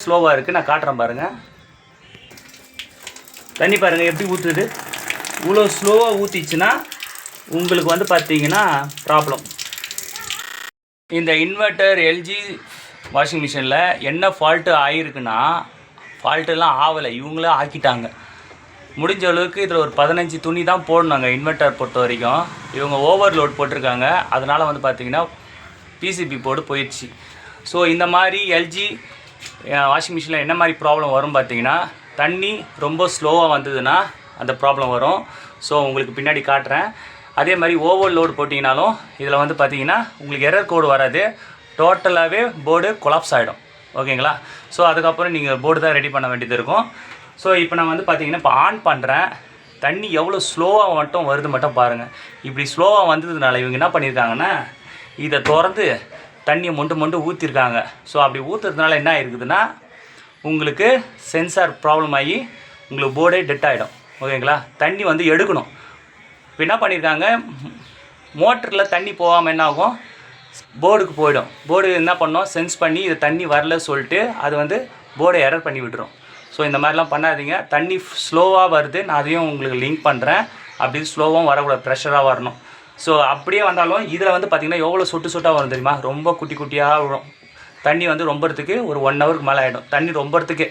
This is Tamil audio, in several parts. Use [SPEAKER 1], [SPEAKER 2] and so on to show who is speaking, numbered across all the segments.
[SPEAKER 1] ஸ்லோவாக இருக்குது. நான் காட்டுறேன் பாருங்கள். தண்ணி பாருங்கள் எப்படி ஊற்றுது. இவ்வளோ ஸ்லோவாக ஊற்றிச்சுன்னா உங்களுக்கு வந்து பார்த்தீங்கன்னா ப்ராப்ளம். இந்த இன்வெர்ட்டர் எல்ஜி வாஷிங் மிஷினில் என்ன ஃபால்ட்டு ஆகிருக்குன்னா, ஃபால்ட்டெல்லாம் ஆகலை, இவங்களே ஆக்கிட்டாங்க. முடிஞ்ச அளவுக்கு இதில் ஒரு 15 துணி தான் போடணுங்க. இன்வெர்ட்டர் பொறுத்த வரைக்கும் இவங்க ஓவர்லோட் போட்டிருக்காங்க. அதனால் வந்து பார்த்திங்கன்னா பிசிபி போர்டு போயிடுச்சு. ஸோ இந்த மாதிரி எல்ஜி வாஷிங் மிஷினில் என்ன மாதிரி ப்ராப்ளம் வரும் பார்த்தீங்கன்னா, தண்ணி ரொம்ப ஸ்லோவாக வந்ததுன்னா அந்த ப்ராப்ளம் வரும். ஸோ உங்களுக்கு பின்னாடி காட்டுறேன். அதே மாதிரி ஓவர்லோடு போட்டிங்கனாலும் இதில் வந்து பார்த்திங்கன்னா உங்களுக்கு எரர் கோடு வராது, டோட்டலாகவே போர்டு கொலாப்ஸ் ஆகிடும். ஓகேங்களா? ஸோ அதுக்கப்புறம் நீங்கள் போர்டு தான் ரெடி பண்ண வேண்டியது இருக்கும். ஸோ இப்போ நான் வந்து பார்த்திங்கன்னா இப்போ ஆன் பண்ணுறேன். தண்ணி எவ்வளோ ஸ்லோவாக மட்டும் வருது மட்டும் பாருங்கள். இப்படி ஸ்லோவாக வந்ததுனால இவங்க என்ன பண்ணியிருக்காங்கன்னா, இதை திறந்து தண்ணியை மொண்டு ஊற்றிருக்காங்க. ஸோ அப்படி ஊற்றுறதுனால என்ன ஆகிருக்குதுன்னா, உங்களுக்கு சென்சார் ப்ராப்ளம் ஆகி உங்களுக்கு போர்டே டெட் ஆகிடும். ஓகேங்களா? தண்ணி வந்து எடுக்கணும். இப்போ என்ன பண்ணியிருக்காங்க, மோட்டரில் தண்ணி போகாமல் என்ன ஆகும், போர்டுக்கு போயிடும். போர்டு என்ன பண்ணோம், சென்ஸ் பண்ணி இது தண்ணி வரல சொல்லிட்டு அது வந்து போர்டை எரர் பண்ணி விட்டுரும். ஸோ இந்த மாதிரிலாம் பண்ணாதீங்க. தண்ணி ஸ்லோவாக வருது, நான் அதையும் உங்களுக்கு லிங்க் பண்ணுறேன். அப்படி ஸ்லோவாகவும் வரக்கூடாது, ப்ரெஷராக வரணும். ஸோ அப்படியே வந்தாலும் இதில் வந்து பார்த்திங்கன்னா எவ்வளோ சொட்டாக வரும் தெரியுமா, ரொம்ப குட்டி குட்டியாக வரும். தண்ணி வந்து ரொம்பறதுக்கு ஒரு 1 ஹவருக்கு மேலே ஆகிடும். தண்ணி ரொம்பறதுக்கு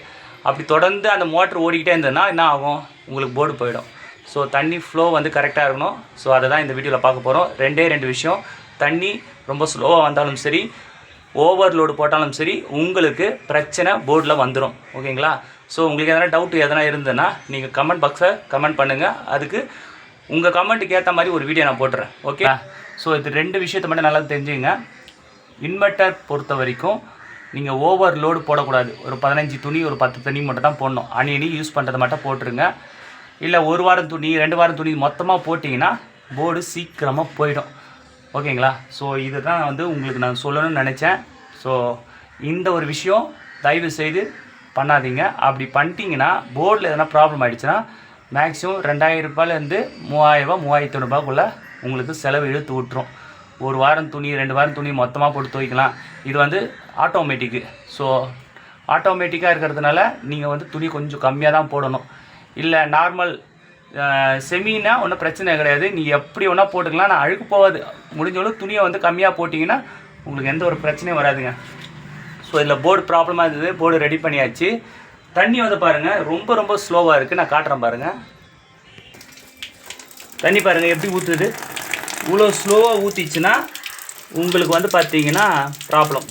[SPEAKER 1] அப்படி தொடர்ந்து அந்த மோட்ரு ஓடிக்கிட்டே இருந்ததுன்னா என்ன ஆகும், உங்களுக்கு போர்டு போயிடும். ஸோ தண்ணி ஃப்ளோ வந்து கரெக்டாக இருக்கணும். ஸோ அதை தான் இந்த வீடியோவில் பார்க்க போகிறோம். 2 விஷயம். தண்ணி ரொம்ப ஸ்லோவாக வந்தாலும் சரி, ஓவர்லோடு போட்டாலும் சரி, உங்களுக்கு பிரச்சனை போர்டில் வந்துடும். ஓகேங்களா? ஸோ உங்களுக்கு எதனா டவுட்டு எதனா இருந்ததுன்னா நீங்கள் கமெண்ட் பாக்ஸை கமெண்ட் பண்ணுங்கள். அதுக்கு உங்கள் கமெண்ட்டுக்கு ஏற்ற மாதிரி ஒரு வீடியோ நான் போட்டுறேன். ஓகே? ஸோ இது 2 விஷயத்தை மட்டும் நல்லா தெரிஞ்சுங்க. இன்வெர்ட்டர் பொறுத்த வரைக்கும் நீங்கள் ஓவர்லோடு போடக்கூடாது. ஒரு 15 துணி, ஒரு 10 துணி மட்டும் தான் போடணும். அணி யூஸ் பண்ணுறதை மட்டும் போட்டுருங்க. இல்லை 1 வாரம் துணி, 2 வாரம் துணி மொத்தமாக போட்டிங்கன்னா போர்டு சீக்கிரமாக போயிடும். ஓகேங்களா? ஸோ இதை தான் வந்து உங்களுக்கு நான் சொல்லணும்னு நினச்சேன். ஸோ இந்த ஒரு விஷயம் தயவு செய்து பண்ணாதீங்க. அப்படி பண்ணிட்டீங்கன்னா போர்டில் எதனா ப்ராப்ளம் ஆகிடுச்சுன்னா மேக்ஸிமம் 2000 ரூபாயிலேருந்து 3000 ரூபா, 3500 ரூபாய்க்குள்ளே உங்களுக்கு செலவு இழுத்து விட்டுரும். 1 வாரம் துணி, 2 வாரம் துணி மொத்தமாக போட்டு துவைக்கலாம். இது வந்து ஆட்டோமேட்டிக்கு. ஸோ ஆட்டோமேட்டிக்காக இருக்கிறதுனால நீங்கள் வந்து துணி கொஞ்சம் கம்மியாக தான் போடணும். இல்லை நார்மல் செமினா ஒன்றும் பிரச்சனை கிடையாது, நீங்கள் எப்படி ஒன்றா போட்டுக்கலாம். நான் அழுக்கு போகாது. முடிஞ்சளவு துணியை வந்து கம்மியாக போட்டிங்கன்னா உங்களுக்கு எந்த ஒரு பிரச்சனையும் வராதுங்க. ஸோ இதில் போர்டு ப்ராப்ளமாக இருந்தது, போர்டு ரெடி பண்ணியாச்சு. தண்ணி வந்து பாருங்கள் ரொம்ப ஸ்லோவாக இருக்குது. நான் காட்டுறேன் பாருங்கள். தண்ணி பாருங்கள் எப்படி ஊற்றுது. இவ்வளோ ஸ்லோவாக ஊற்றிச்சுன்னா உங்களுக்கு வந்து பார்த்தீங்கன்னா ப்ராப்ளம்.